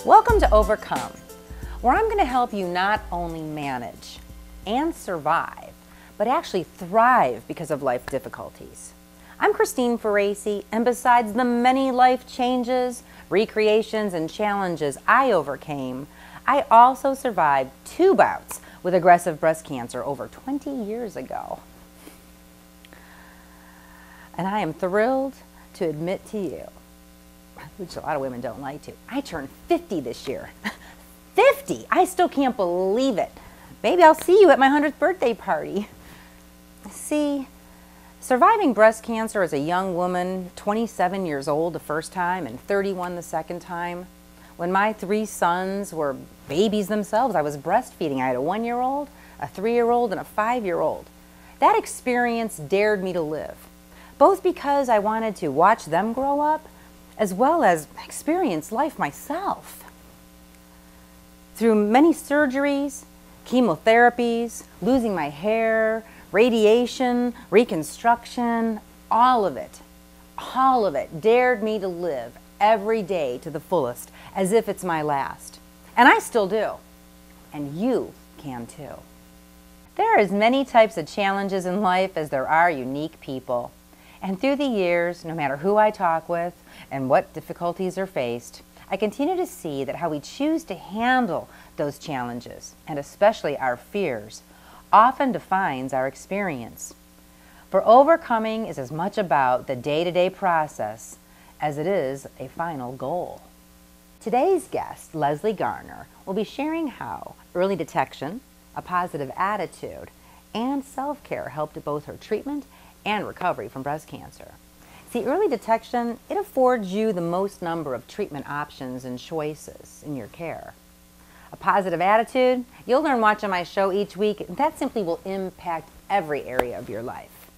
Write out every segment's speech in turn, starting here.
Welcome to Overcome, where I'm going to help you not only manage and survive, but actually thrive because of life difficulties. I'm Christine Faraci, and besides the many life changes, recreations, and challenges I overcame, I also survived 2 bouts with aggressive breast cancer over 20 years ago. And I am thrilled to admit to you, which a lot of women don't like to, I turned 50 this year. 50! I still can't believe it. Maybe I'll see you at my 100th birthday party. See, surviving breast cancer as a young woman, 27 years old the first time and 31 the second time, when my 3 sons were babies themselves, I was breastfeeding. I had a 1-year-old, a 3-year-old, and a 5-year-old. That experience dared me to live, both because I wanted to watch them grow up, as well as experience life myself. Through many surgeries, chemotherapies, losing my hair, radiation, reconstruction, all of it dared me to live every day to the fullest, as if it's my last. And I still do. And you can too. There are as many types of challenges in life as there are unique people. And through the years, no matter who I talk with and what difficulties are faced, I continue to see that how we choose to handle those challenges, and especially our fears, often defines our experience. For overcoming is as much about the day-to-day process as it is a final goal. Today's guest, Leslie Garner, will be sharing how early detection, a positive attitude, and self-care helped both her treatment and recovery from breast cancer. See, early detection, it affords you the most number of treatment options and choices in your care. A positive attitude, you'll learn watching my show each week, that simply will impact every area of your life.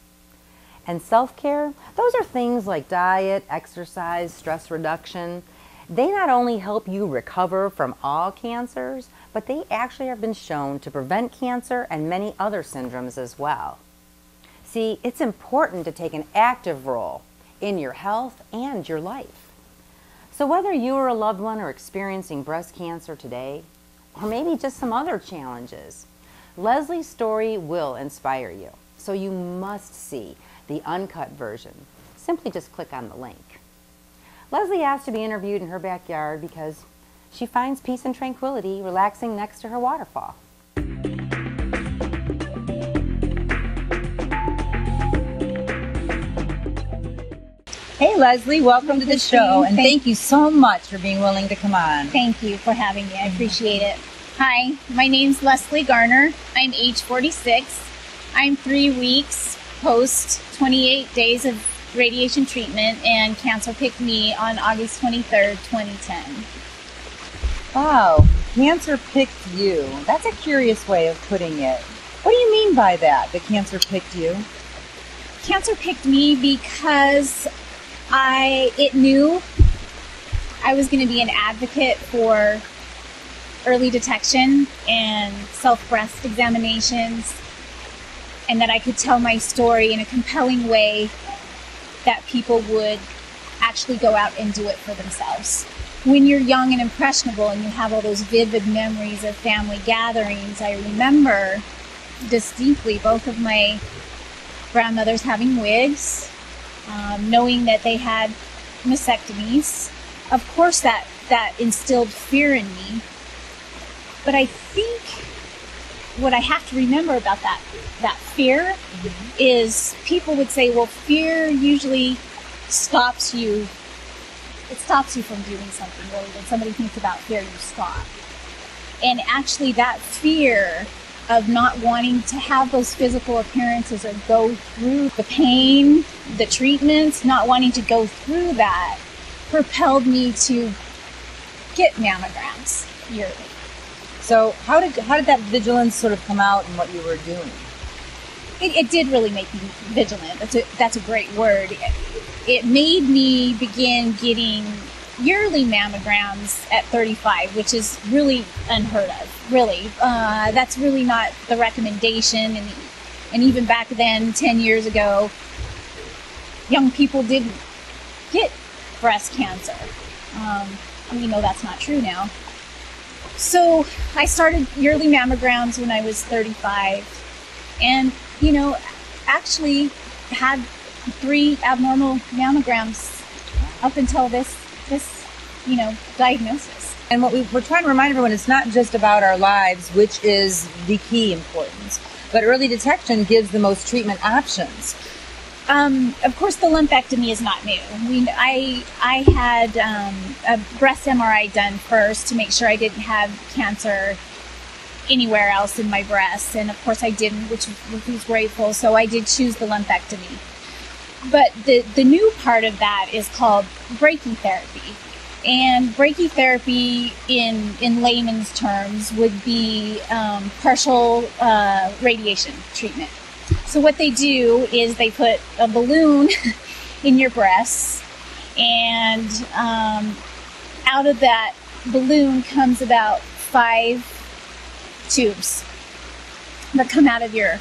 And self-care, those are things like diet, exercise, stress reduction. They not only help you recover from all cancers, but they actually have been shown to prevent cancer and many other syndromes as well. See, it's important to take an active role in your health and your life. So whether you or a loved one are experiencing breast cancer today, or maybe just some other challenges, Leslie's story will inspire you. So you must see the uncut version. Simply just click on the link. Leslie asked to be interviewed in her backyard because she finds peace and tranquility relaxing next to her waterfall. Hey Leslie, welcome to the show, and thank you so much for being willing to come on. Thank you for having me. I appreciate it. Hi, my name's Leslie Garner. I'm age 46. I'm 3 weeks post 28 days of radiation treatment, and cancer picked me on August 23rd, 2010. Wow, cancer picked you. That's a curious way of putting it. What do you mean by that cancer picked you? Cancer picked me because it knew I was going to be an advocate for early detection and self-breast examinations, and that I could tell my story in a compelling way that people would actually go out and do it for themselves. When you're young and impressionable and you have all those vivid memories of family gatherings, I remember distinctly both of my grandmothers having wigs, knowing that they had mastectomies. Of course that instilled fear in me. But I think what I have to remember about that fear is people would say, well, fear usually stops you. It stops you from doing something, really. When somebody thinks about fear, you stop. And actually that fear of not wanting to have those physical appearances or go through the pain, the treatments, not wanting to go through that propelled me to get mammograms yearly. So how did that vigilance sort of come out in what you were doing? It did really make me vigilant. That's a great word. It made me begin getting yearly mammograms at 35, which is really unheard of, really. That's really not the recommendation. And even back then, 10 years ago, young people didn't get breast cancer. We know that's not true now. So I started yearly mammograms when I was 35. And, actually had 3 abnormal mammograms up until this diagnosis. And what we're trying to remind everyone, it's not just about our lives, which is the key importance, but early detection gives the most treatment options. Of course, the lumpectomy is not new. I had a breast MRI done first to make sure I didn't have cancer anywhere else in my breast, and of course I didn't, which was grateful, so I did choose the lumpectomy. But the new part of that is called brachytherapy. And brachytherapy in layman's terms would be partial radiation treatment. So what they do is they put a balloon in your breasts, and out of that balloon comes about 5 tubes that come out of your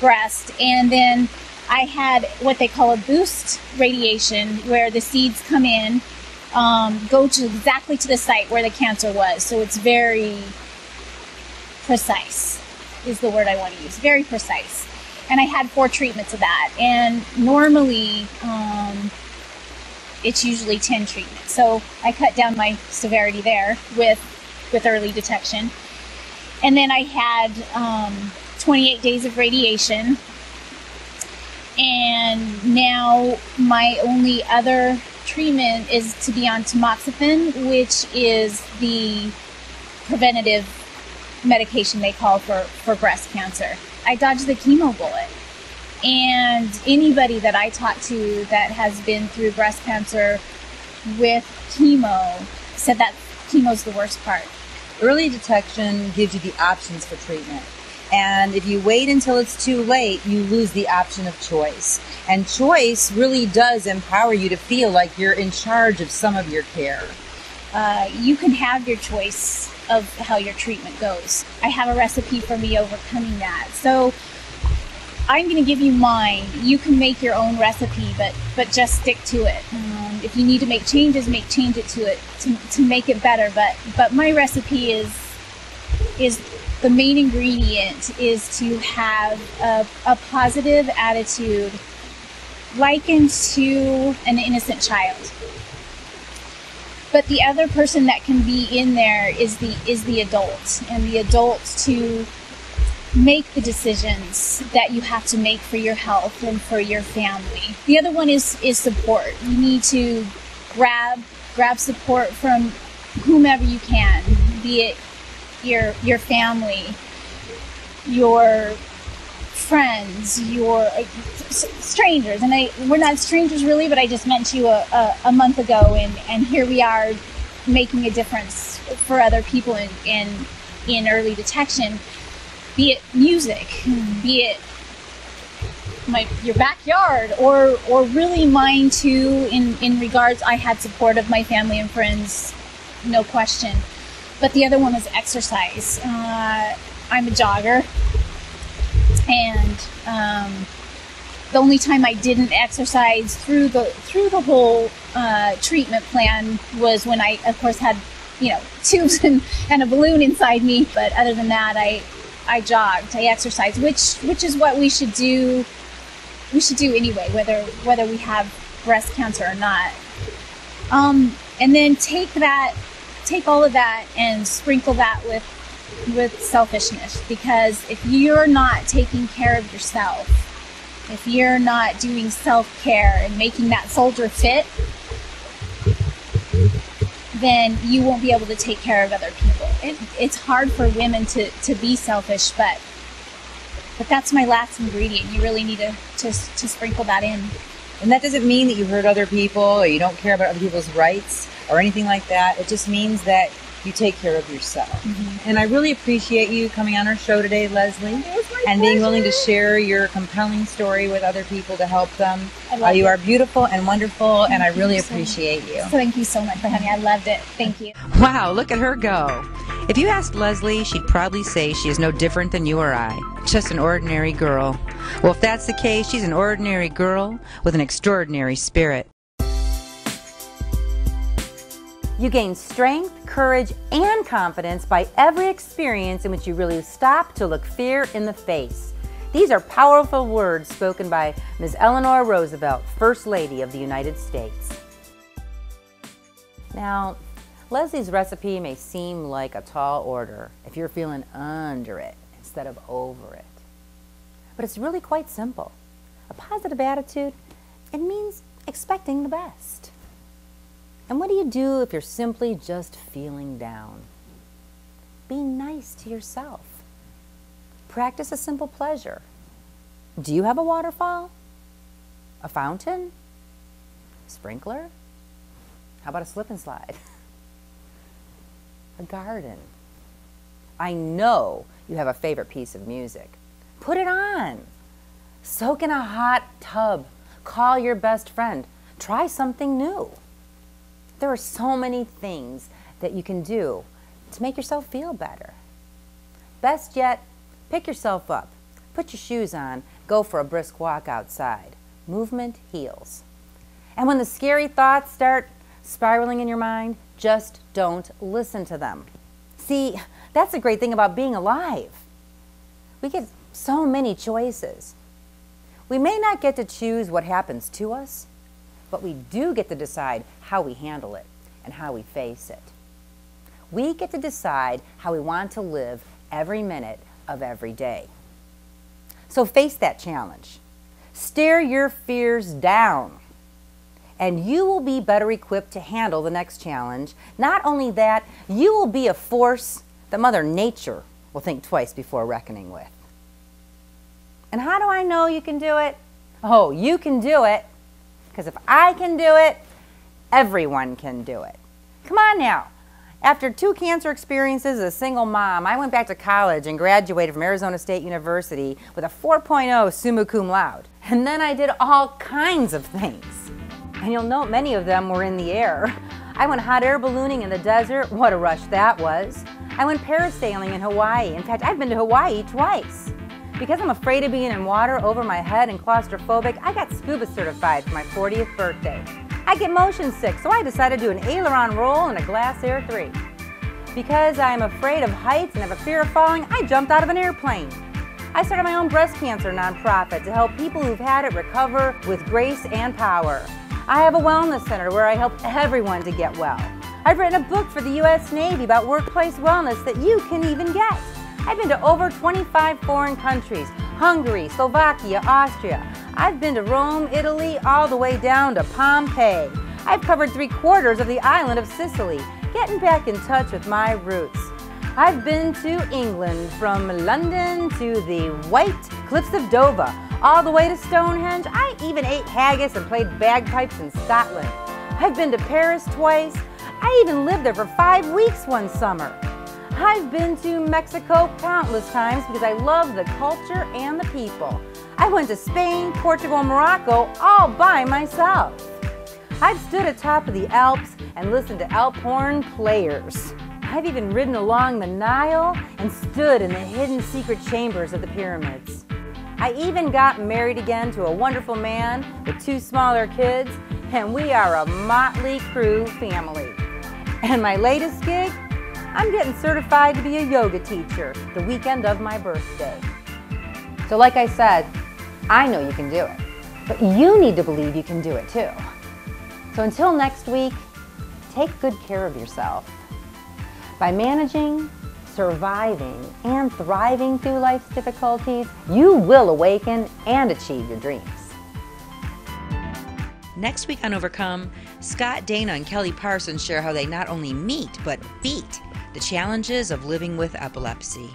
breast. And then I had what they call a boost radiation, where the seeds come in, go to exactly to the site where the cancer was. So it's very precise, is the word I want to use, very precise. And I had 4 treatments of that. And normally, it's usually 10 treatments. So I cut down my severity there with early detection. And then I had 28 days of radiation. And now my only other treatment is to be on tamoxifen, which is the preventative medication they call for breast cancer. I dodged the chemo bullet. And anybody that I talk to that has been through breast cancer with chemo said that chemo's the worst part. Early detection gives you the options for treatment. And if you wait until it's too late, you lose the option of choice. And choice really does empower you to feel like you're in charge of some of your care. You can have your choice of how your treatment goes. I have a recipe for me overcoming that. So I'm going to give you mine. You can make your own recipe, but just stick to it. If you need to make changes to it to make it better. But my recipe is the main ingredient is to have a positive attitude likened to an innocent child. But the other person that can be in there is the adult, and the adult to make the decisions that you have to make for your health and for your family. The other one is support. You need to grab support from whomever you can, be it your family, your friends, your strangers. And we're not strangers really, but I just met you a month ago, and here we are making a difference for other people in early detection. Be it music, be it your backyard, or really mine too. In regards, I had support of my family and friends, no question. But the other one was exercise. I'm a jogger, and the only time I didn't exercise through the whole treatment plan was when I, of course, had tubes and a balloon inside me. But other than that, I jogged, I exercised, which is what we should do. We should do anyway, whether we have breast cancer or not. And then take all of that and sprinkle that with selfishness, because if you're not taking care of yourself, if you're not doing self-care and making that soldier fit, then you won't be able to take care of other people. It's hard for women to be selfish, but But that's my last ingredient. You really need to sprinkle that in. And that doesn't mean that you hurt other people or you don't care about other people's rights or anything like that. It just means that you take care of yourself. Mm-hmm. And I really appreciate you coming on our show today, Leslie, and being willing to share your compelling story with other people to help them. You are beautiful and wonderful, and I really appreciate you. So thank you so much for having me. I loved it. Thank you. Wow, look at her go. If you asked Leslie, she'd probably say she is no different than you or I, just an ordinary girl. Well, if that's the case, she's an ordinary girl with an extraordinary spirit. You gain strength, courage, and confidence by every experience in which you really stop to look fear in the face. These are powerful words spoken by Ms. Eleanor Roosevelt, First Lady of the United States. Now, Leslie's recipe may seem like a tall order if you're feeling under it instead of over it. But it's really quite simple. A positive attitude, it means expecting the best. And what do you do if you're simply just feeling down? Be nice to yourself. Practice a simple pleasure. Do you have a waterfall? A fountain? Sprinkler? How about a slip and slide? A garden? I know you have a favorite piece of music. Put it on. Soak in a hot tub. Call your best friend. Try something new. There are so many things that you can do to make yourself feel better. Best yet, pick yourself up, put your shoes on, go for a brisk walk outside. Movement heals. And when the scary thoughts start spiraling in your mind, just don't listen to them. See, that's the great thing about being alive. We get so many choices. We may not get to choose what happens to us, but we do get to decide how we handle it and how we face it. We get to decide how we want to live every minute of every day. So face that challenge. Stare your fears down, and you will be better equipped to handle the next challenge. Not only that, you will be a force that Mother Nature will think twice before reckoning with. And how do I know you can do it? Oh, you can do it. Because if I can do it, everyone can do it. Come on now. After 2 cancer experiences as a single mom, I went back to college and graduated from Arizona State University with a 4.0 summa cum laude. And then I did all kinds of things. And you'll note many of them were in the air. I went hot air ballooning in the desert. What a rush that was. I went parasailing in Hawaii. In fact, I've been to Hawaii twice. Because I'm afraid of being in water over my head and claustrophobic, I got scuba certified for my 40th birthday. I get motion sick, so I decided to do an aileron roll in a Glass Air 3. Because I am afraid of heights and have a fear of falling, I jumped out of an airplane. I started my own breast cancer nonprofit to help people who've had it recover with grace and power. I have a wellness center where I help everyone to get well. I've written a book for the U.S. Navy about workplace wellness that you can even get. I've been to over 25 foreign countries, Hungary, Slovakia, Austria. I've been to Rome, Italy, all the way down to Pompeii. I've covered 3/4 of the island of Sicily, getting back in touch with my roots. I've been to England, from London to the White Cliffs of Dover, all the way to Stonehenge. I even ate haggis and played bagpipes in Scotland. I've been to Paris twice. I even lived there for 5 weeks one summer. I've been to Mexico countless times because I love the culture and the people. I went to Spain, Portugal, and Morocco all by myself. I've stood atop of the Alps and listened to Alp horn players. I've even ridden along the Nile and stood in the hidden secret chambers of the pyramids. I even got married again to a wonderful man with 2 smaller kids, and we are a motley crew family. And my latest gig? I'm getting certified to be a yoga teacher the weekend of my birthday. So like I said, I know you can do it, but you need to believe you can do it too. So until next week, take good care of yourself. By managing, surviving, and thriving through life's difficulties, you will awaken and achieve your dreams. Next week on Overcome, Scott Dana and Kelly Parsons share how they not only meet, but beat the challenges of living with epilepsy.